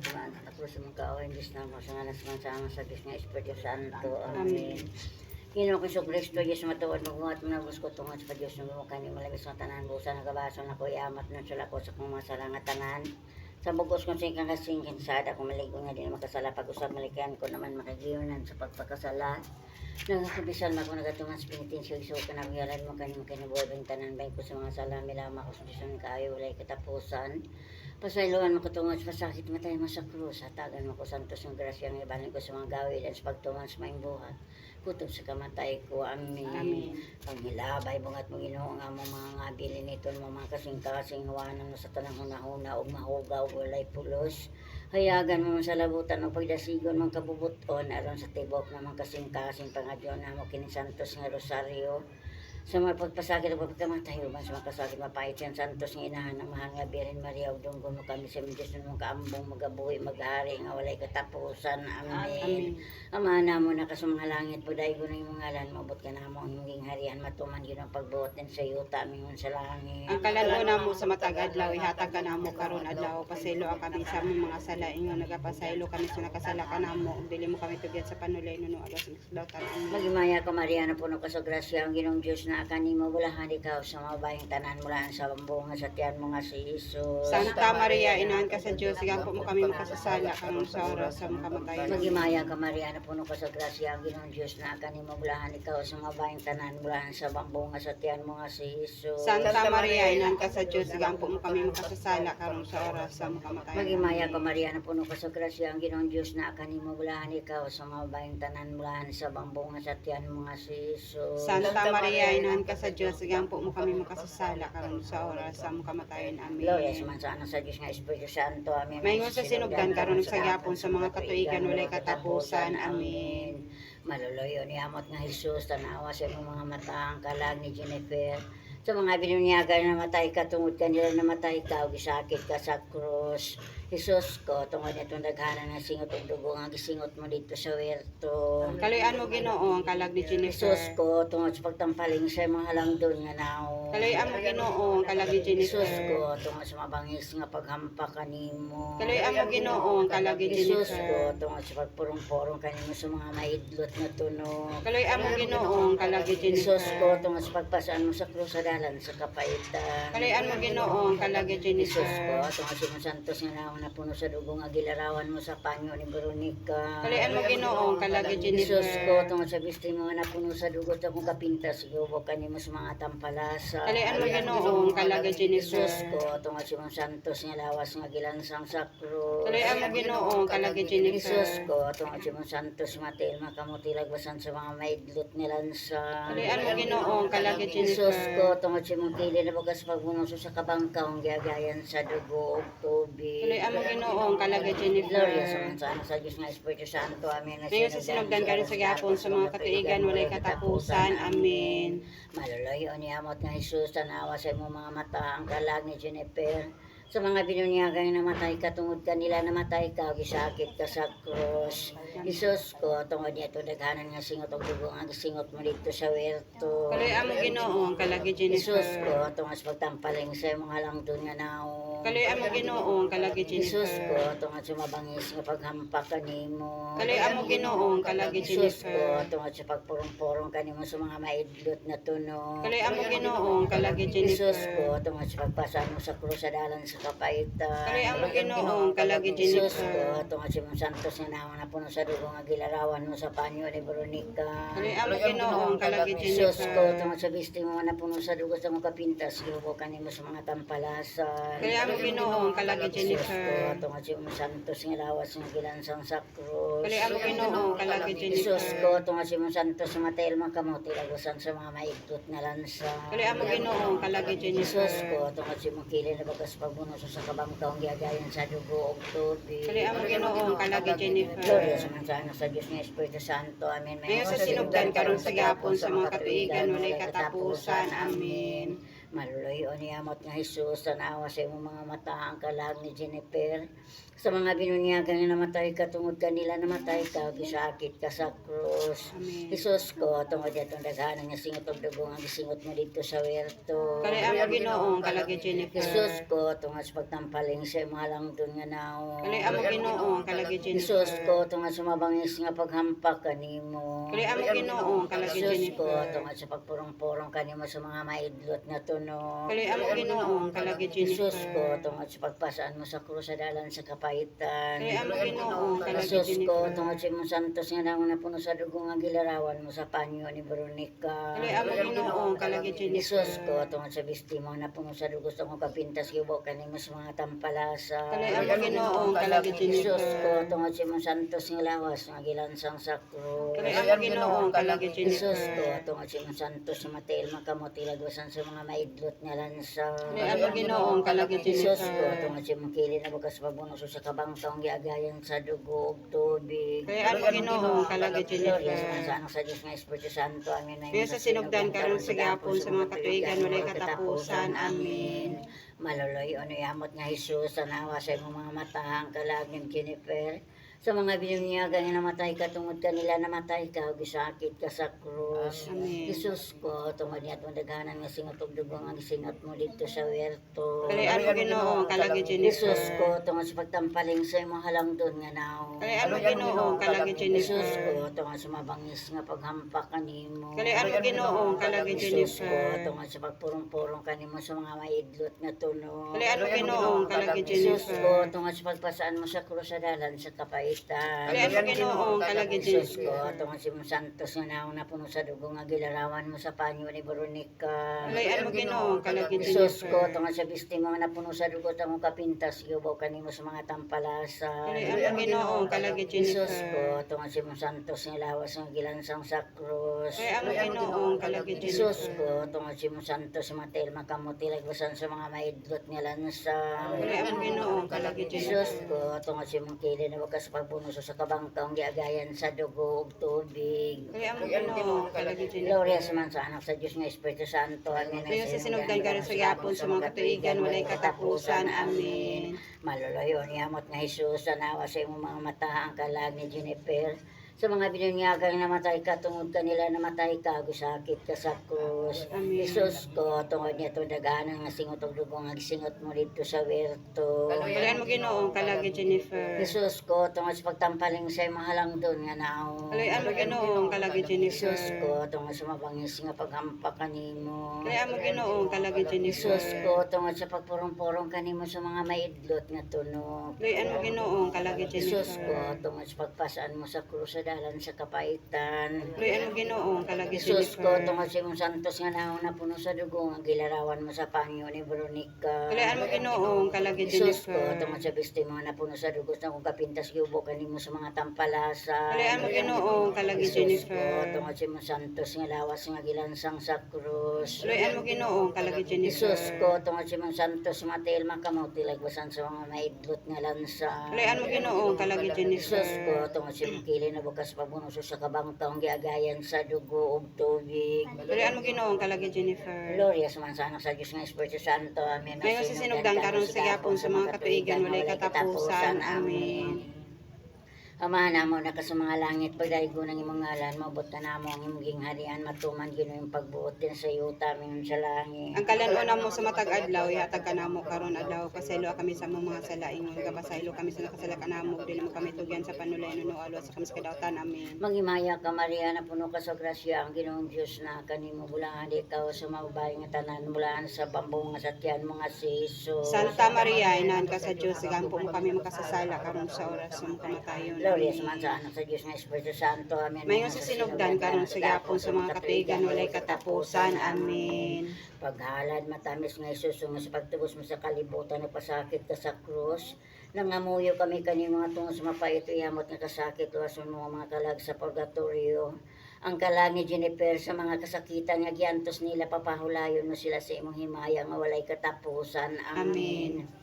tumaan tapos mong kaaway Diyos na mo sa ngalan sama sa Diyos nga Espiritu Santo. Amen. Ginoo ko sa Kristo, Diyos matuod magbuhat mo na busko tungod sa Diyos ng mga kanyo malabis ng tanan busa nagabaso na ko iamat ng sula ko sa kong masalangat tanan. Sa bugos kong sing kasingkin sada kung maligo nga din makasala pag-usap malikan ko naman makagiyonan sa pagpakasala. Nagkabisan ako nagatungan sa penitensyo iso ka na kuyalan mo kanyo kinabuhay tanan bay ko sa mga sala milama ko sa Diyos ng kaayo walay katapusan. Pasayloan mo ko tungod sa pasakit matay mo sa krus hatagan mo ko santos ng grasya ng ibanin ko sa mga gawin at sa pagtuman sa maing buhat. Kutob sa kamatay ko. Amen. Amen. Panghilabay bungat mo Ginoo nga mo mga ngabilin nito mo mga kasing-kasing hawanan mo sa tanang hunahuna ug mahugaw walay pulos. Hayagan mo sa labutan o pagdasigon mong kabubuton aron sa tibok na mga kasing-kasing pangadyon na mo kini santos nga rosaryo. Sa mga pagpasakit o pagkamatay man sa mga kasakit mapait yan santos ng inahan ng mahal nga Birhen Maria ug dunggo mo kami sa Diyos ng kaambong magabuhi maghari nga walay katapusan. Amen. Amana mo na sa mga langit pagdaigo na imong ngalan mabot ka na mo ang imong harian matuman gyud ang pagbuot din sa yuta mingon sa langit. Ang kalanguna mo sa matag adlaw ihatag ka namo karon adlaw pasaylo ang kami sa among mga sala ingon nagapasaylo kami sa nakasala ka namo ug dili mo kami tugyan sa panulay nuno alas daw tanan. Magimaya ka Maria na puno ka sa grasya ang Ginoong Diyos na kanimo bulahan ikaw sa mga bayang tanan mula sa bambunga sa tiyan mo nga si Jesus. Santa Maria inahan ka sa Dios sigampo mo kami makasasala karon sa oras sa mga kamatayon. Magimaya ka Maria na puno ka sa grasya ang Ginoong Diyos na kanimo bulahan ikaw sa mga bayang tanan mula sa bambunga sa tiyan mo nga si Jesus. Santa Maria inahan ka sa Dios sigampo mo kami makasasala karon sa oras sa mga kamatayon. Magimaya ka Maria na puno ka sa grasya ang Ginoong Diyos na kanimo bulahan ikaw sa mga bayang tanan mula sa bambunga sa tiyan mo nga si Jesus. Santa Maria inahan ka sa Dios sigampo mo kami makasasala karon sa oras sa mga kamatayon. Amen. Gloria sa mansa sa Diyos nga Espiritu Santo. Amen. Mayngon sa sinugdan karon sa gyapon sa mga katuigan walay katapusan. Amen. Maluluyo ni amot nga Jesus tanawa sa imong mga mata ang kalag ni Jennifer. Sa mga binunyagan na matay ka tungod kanila namatay ka ug gisakit ka sa krus. Jesus ko tungod nitong daghanan nga singot ug dugo nga gisingot mo dito sa werto. Kaluyan mo Ginoo ang kalag ni Jennifer. Jesus ko tungod sa pagtampaling sa mga halangdon nga naong. Kaluyan mo Ginoo ang kalag ni Jennifer. Jesus ko tungod sa mabangis nga paghampa kanimo. Kaluyan mo Ginoo ang kalag ni Jesus Jennifer. ko tungod sa pagpurong-purong kanimo sa mga maidlot nga tunog. Kaluyan mo Ginoo ang kalag ni Jennifer. Jesus ko tungod sa pagpasaan mo sa krus sa dalan sa kapaitan. Kaluyan mo Ginoo ang kalag ni Jesus ko Jennifer. tungod sa imong santos nga naong na puno sa dugong nga gilarawan mo sa panyo ni Veronica. Kaluyan mo Ginoo ang kalag ni Jennifer. Jesus ko tungod sa bisti mo nga napuno sa dugot akong kapintas giubok kanimo sa mga tampalasa. Kaluyan mo Ginoo ang kalag ni Jennifer. Jesus ko tungod sa imong santos nga lawas nga gilansang sa krus. Kaluyan mo Ginoo ang kalag ni Jennifer. Jesus ko tungod sa imong santos matil makamuti lagwasan sa mga maidlot nga lansa. Kaluyan mo Ginoo ang kalag ni Jesus Jennifer. ko tungod sa imong kili na bagas pagbunuso sa kabangkaw ang giyagayan sa dugo ug tubig. Kaluyan mo Ginoo ang kalag ni Gloria sa Jennifer. mansa sa Diyos nga Espiritu Santo. Amen. Mayon sa sinugdan karon sa gyapon sa mga katuigan walay katapusan. Amen. Maluluyo ni amot nga Jesus tanawa sa imong mga mata ang kalag ni Jennifer. Sa mga binunyagan nga namatay ka tungod kanila namatay ka ug gisakit ka sa krus. Jesus ko tungod niya daghanan nga singot ug dugo nga gisingot mo dito sa werto. Kaluyan mo Ginoo ang kalag ni Jennifer. Jesus ko tungod sa pagtampaling sa imong halangdon nga naong. Kaluyan mo Ginoo ang kalag ni Jennifer. Jesus ko tungod sa mabangis nga paghampa kanimo. Kaluyan mo Ginoo ang kalag ni Jesus ko Jennifer. tungod sa pagpurong-purong kanimo sa mga maidlot na tunog. Kaluyan mo Ginoo ang kalag ni Jesus Jennifer. ko tungod sa pagpasaan mo sa krus sa dalan sa kapaitan. Kaluyan mo Ginoo ang kalag ni Jesus ko Jennifer. tungod sa imong santos nga naman na puno sa dugo nga gilarawan mo sa panyo ni Veronica. Kaluyan mo Ginoo ang kalag ni Jesus ko Jennifer. tungod sa bisti mo na puno sa dugo sa mga kapintas giubok kanimo sa mga tampalasan. Kaluyan mo Ginoo ang kalag ni Jesus ko Jennifer. tungod sa imong santos nga lawas nga gilansang sa krus. Kaluyan mo Ginoo ang kalag ni Jesus ko Jennifer. tungod sa imong santos nga matayel makamuti lagusan sa mga maigtot nga lansa. Kaluyan mo Ginoo ang kalag ni Jennifer. Jesus ko tungod sa imong kilid na bagas pagbunuso sa kabangkaw ang giyagayan sa dugo ug tubig. Kaluyan mo Ginoo ang kalag ni Jennifer. Gloria sa mansa sa Diyos nga Espiritu Santo. Amen. Mayon sa sinugdan karon sa gyapon sa mga katuigan walay katapusan. Amen. Maluloy o niyamot nga Jesus, tanawa sa imong mga mata ang kalag ni Jennifer. Sa mga binunyagan nga namatay ka, tungod kanila namatay ka, gisakit ka sa krus. Amen. Jesus ko, tungod itong daghanan nga singot og dugo nga gisingot mo dito sa werto. Kali amo Ginoo kalagi Jennifer. Jesus ko, tungod sa pagtampaling sa imong halangton nga naon. Kali amo Ginoo kalagi Jennifer. Jesus ko, tungod sa mabangis nga paghampak kanimo. Kali amo Ginoo kalagi Jesus ko, Jennifer. tungod sa pagpurong-purong kanimo sa mga maidlot nga tunog. Kali amo Ginoo kalagi Jennifer. Jesus ko, tungod sa pagpasaan mo sa krus sa dalan sa kapaitan. Kali amo Ginoo kalagi Jesus ko, Jennifer. tungod sa imong santos nga naon na puno sa dugo nga gilarawan mo sa panyo ni Veronica. Kali amo Ginoo kalagi Jennifer. Jesus ko, tungod sa bistimo na puno sa dugo sa kong kapintas gibo kanimo sa mga tampalasa. Kali amo Ginoo kalagi Jesus ko, Jennifer. tungod sa imong santos nga lawas nga gilansang sa krus. Kali amo Ginoo kalagi Jesus ko, Jennifer. tungod sa imong santos nga matiil makamotilagwasan sa mga maidlot nga lansa. Kali amo Ginoo kalagi Jesus ko, Jennifer. tungod sa imong kilin na bukas pabunuso sa kabangtong giagayan sa dugo ug tubig. Kali amo Ginoo kalagi Gloria sa Jennifer. anak sa Diyos nga Espiritu Santo. Amin. Kaya sa sinugdan karon sa gihapon sa mga katuigan walay katapusan. Amen. Maloloy o niyamot nga Jesus, tanawa sa imong mga mata ang kalagim Jennifer. Sa mga binunyagan nga namatay ka, tungod kanila namatay ka, ug gisakit ka sa krus. Amen. Jesus ko, tungod niya itong daghanan nga singot ug dugo nga gisingot mo dito sa werto. Kali amo Ginoo kalagi Jennifer. Jesus ko, tungod sa pagtampaling sa imong halangdon nga naon. Kali amo Ginoo kalagi Jesus Jennifer. ko, tungod sa mabangis nga paghampak kanimo. Kali amo Ginoo kalagi Jesus ko, Jennifer. tungod sa pagpurong-purong kanimo sa mga maidlot nga tunog. Kali amo Ginoo kalagi Jesus ko, Jennifer. tungod sa pagpasaan mo sa krus sa dalan sa kapaitan. Kali amo Ginoo kalagi Jesus ko, Jennifer. tungod sa imong santos nga naon na puno sa dugo nga gilarawan mo sa panyo ni Veronica. Kali amo Ginoo kalagi Jesus ko, Jennifer. tungod sa bistimo nga napuno sa dugo tamo kapintas giubaw kanimo sa mga tampalasa. Kali amo Ginoo kalagi Jesus ko, Jennifer. tungod sa imong santos nga lawas nga gilansang sa krus. Kali amo Ginoo kalagi Jesus Jennifer. ko, tungod sa imong santos nga matiil makamotilagwasan sa mga maidlot nga lansa. Kali amo Ginoo kalagi Jesus Jennifer. ko, tungod sa imong kilin na wakas pagbunuso sa kabangtong giagayan sa dugo ug tubig. Kali amo Ginoo kalagi Gloria Jennifer. sa man sa anak sa Diyos nga Espiritu Santo. Amen. Kaya sa sinugdan karon sa gihapon sa mga katuigan walay katapusan. Amen. Maloloy o niyamot nga Jesus, tanawa sa imong mga mata ang kalag ni Jennifer. Sa mga binunyagang namatay ka, tungod kanila namatay ka, gusakit ka sa krus. Amen. Jesus ko, tungod niya itong daganan nga singot og dugo nga gisingot mo dito sa werto. Kali amo Ginoo kalagi Jennifer. Jesus ko, tungod sa pagtampaling sa imong halangdon nga naon. Kali amo Ginoo kalagi Jennifer. Jesus ko, tungod sa mabangis nga paghampak kanimo. Kali amo Ginoo kalagi Jennifer. Jesus ko, tungod sa pagpurong-purong kanimo sa mga maidlot nga tunog. Kali amo Ginoo kalagi Jesus ko, Jennifer. tungod sa pagpasaan mo sa krus sa dalan sa kapaitan. Kali amo Ginoo kalagi Jesus ko, Jennifer. tungod sa imong santos nga naon na puno sa dugo nga gilarawan mo sa panyo ni Veronica. Kali amo Ginoo kalagi Jesus ko, Jennifer. tungod sa bistimo nga napuno sa dugo sa kong kapintas giubo kanimo sa mga tampalasa. Kali amo Ginoo kalagi Jesus ko, Jennifer. tungod sa imong santos nga lawas nga gilansang sa krus. Kali amo Ginoo kalagi Jennifer. Jesus ko, tungod sa imong santos matiil makamuti lagwasan sa mga maidlot nga lansa. Kali amo Ginoo kalagi Jennifer. Jesus ko, tungod sa imong kilin na bukas pabunuso sa kabangtong giagayan sa dugo ug tubig. Kali amo Ginoo kalagi Jennifer. Gloria sa man sa anak sa Diyos nga Espiritu Santo. Amen. Ngayon sa sinugdan karon sa gihapon sa mga katuigan walay katapusan. Amen. Amahan namo na ka sa mga langit, pagdaigo ng imong ngalan, mabot na namo ang imong gingharian, matuman Ginoo yung pagbuot din sa iyo, tamin sa langit. Ang kalan-una mo sa matag adlaw ihatag ka namo karon adlaw pasaylo kami sa among mga salaingon gapasaylo kami sa nakasala ka namo dili mo kami tugyan sa panulay nuno alwa sa kami sa kadautan. Amen. Magimaya ka Maria na puno ka sa grasya, ang Ginoong Diyos na kanimo bulangan ikaw sa mababae nga tanan, bulangan sa bambong nga satyan mga si Jesus. Santa Maria inahan ka sa Dios sigampo mo kami makasasala karon sa oras ng kamatayon. Gloria sa man sa anak sa Diyos nga Espiritu Santo. Amen. Mayon sa sinugdan karon sa gihapon sa mga katuigan walay katapusan. Amen. Paghalad matamis nga Jesus nga sa pagtubos mo sa kalibutan nagpasakit ka sa krus. Nangamuyo kami kani mga tungod sa mapait yamot nga kasakit luwason mo mga kalag sa purgatorio. Ang kalag ni Jennifer sa mga kasakitan nga giantos nila papahulayon mo sila sa imong himaya nga walay katapusan. Amen. Amen.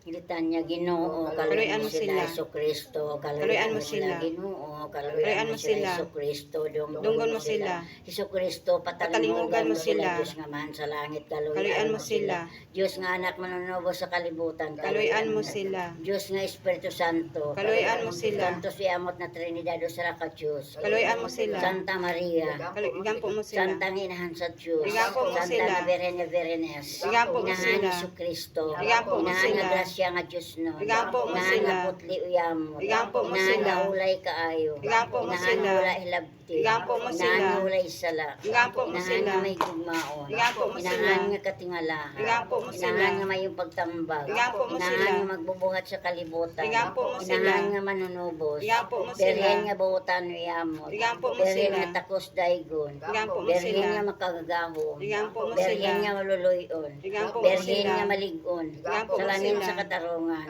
Hilitan niya Ginoo, kaluyan mo sila Hesus Kristo, kaluyan mo sila Ginoo, kaluyan mo sila Hesus Kristo, dunggon mo sila Hesus Kristo, patalingugan mo sila Diyos nga man sa langit, kaluyan mo sila Diyos nga anak manunubo sa kalibutan, kaluyan mo sila Diyos nga Espiritu Santo, kaluyan mo sila Santos Iamot na Trinidad o Saraka Diyos, kaluyan mo sila Santa Maria, igampo mo sila Santang Inahan sa Diyos, igampo mo sila Santa Verena Verenes, igampo mo sila Hesus Kristo, igampo mo sila siya nga Diyos no. Igampo mo sila. Nga putli uyamot. Igampo mo sila. Nga ulay kaayo. Igampo mo sila. Nga ulay hilabti. Igampo mo sila. Nga ulay sala. Igampo mo sila. Nga may gugmaon. Igampo mo sila. Nga katingalahan. Igampo mo sila. Nga mayong pagtambag. Igampo mo sila. Nga magbubuhat sa kalibutan. Igampo mo sila. Nga manunubos. Igampo mo sila. Berhen nga buhutan uyamot. Igampo mo sila. Berhen nga takos daigon. Igampo mo sila. Berhen nga makagagahom. Igampo mo sila. Berhen nga maluluyon. Igampo mo sila. Berhen nga maligon. Salamin sa katarungan,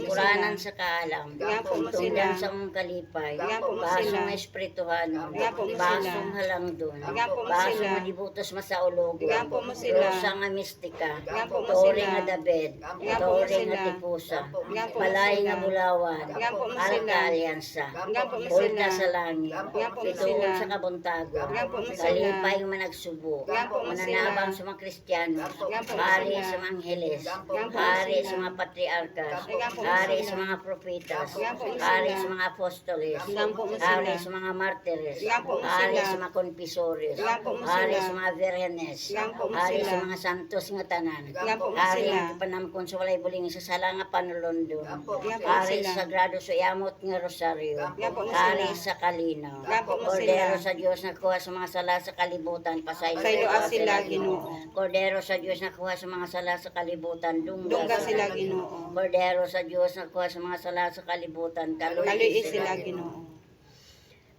puranan sa kaalam, tungdan sa mong kalipay, basong espirituhanon, basong halangdon, basong malibutos masaulogon, rosa nga mistika, tore nga dabed, tore nga tipusa, palay nga bulawan, alka alyansa, pulta sa langit, ituon sa kabuntago, kalipay nga managsubo, mananabang sa mga Kristiyano, hari sa mga Angeles, hari sa mga patriarkas, hari sa mga propitas, hari sa mga apostoles, hari sa mga martires, hari sa mga konpisores, hari sa mga virgenes, hari sa mga santos nga tanan, hari sa panamkon sa walay buling sa sala nga panulundon, hari sa sagrado sa yamot nga rosaryo, hari sa kalinaw, Kordero sa Diyos na kuha sa mga sala sa kalibutan, pasaylo sila Ginoo. Kordero sa Diyos na kuha sa mga sala sa kalibutan, dungga sila Ginoo. Kordero sa Diyos na kuha sa mga sala sa kalibutan, kaluyi sila Ginoo.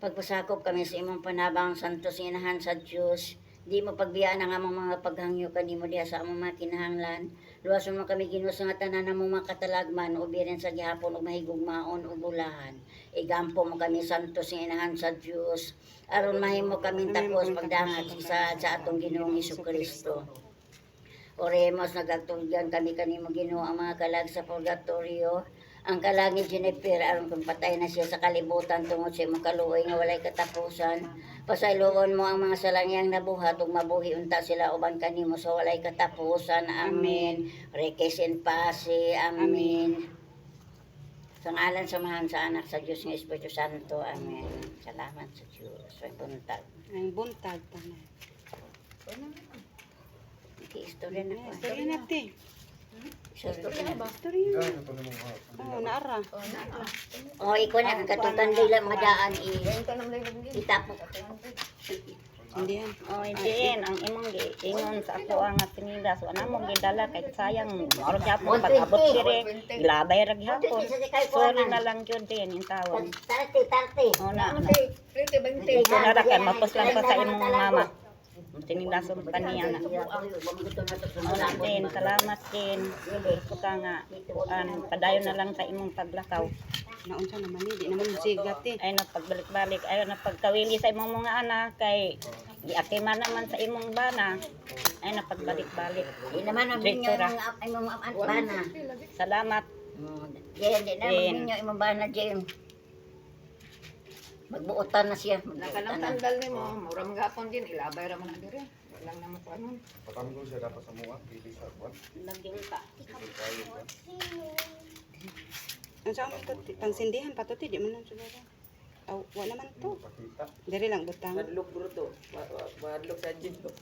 Pagpasakop kami sa imong panabang santos inahan sa Diyos, di mo pagbiyaan ang among mga paghangyo kanimo diha sa among mga kinahanglan. Luwason mo kami Ginoo sa nga tanan namong mga katalagman, ubiren sa gihapon ug mahigugmaon ug bulahan. Igampo mo kami santos inahan sa Diyos, aron mahimo kami takos pagdangat sa atong Ginoong Hesukristo. Oremos, nagagtulgan kami kanimo Ginoo ang mga kalag sa purgatorio, ang kalag ni Jennifer aron kung patay na siya sa kalibutan tungod sa imong kaluoy nga walay katapusan. Pasayloon mo ang mga salangyang nabuhat ug mabuhi unta sila uban kanimo sa walay katapusan. Amen. Reques in paz. Amen. Sa ngalan samahan sa anak sa Diyos ng Espiritu Santo. Amen. Salamat sa Diyos. Ay buntag. Ay buntag tanan. Istorya na ko. Istorya na te. Istorya na ba? Istorya na. Oo, naara. O, ikaw na katutan dila madaan itapok. Hindi yan. Oh, diin ang imong giingon sa ako ang tinilas wala mo gidala kay sayang moro gyapon pag-abot dire ilabay ra gyapon. Sorry na lang jud din in tawon. Tarte. Oh na. Ito na ra kay mapos lang pa sa imong mama. Tinilason pa niya na. Oh na din, salamat din. Ito ka nga padayon na lang sa imong paglakaw. Naunsa naman di naman sigat eh. Ay na pagbalik-balik ay na pagkawili sa imong mga anak kay giakiman naman sa imong bana. Ay na pagbalik-balik. Di naman ang minyo ay mga bana. Salamat. Jen, di naman minyo imong bana Jen. Magbuotan na siya. Nakalang tandal ni mo, murang gapon din, ilabay raman na dire. Walang naman ko ano. Patanggo siya dapat sa mga pili sa kwan. Laging ka. Ang sa amin to, pangsindihan pa to, di man lang siguro. Aw, wala man to. Pakita. Dari lang butang. Wadlok bro to. Wadlok sa gin to.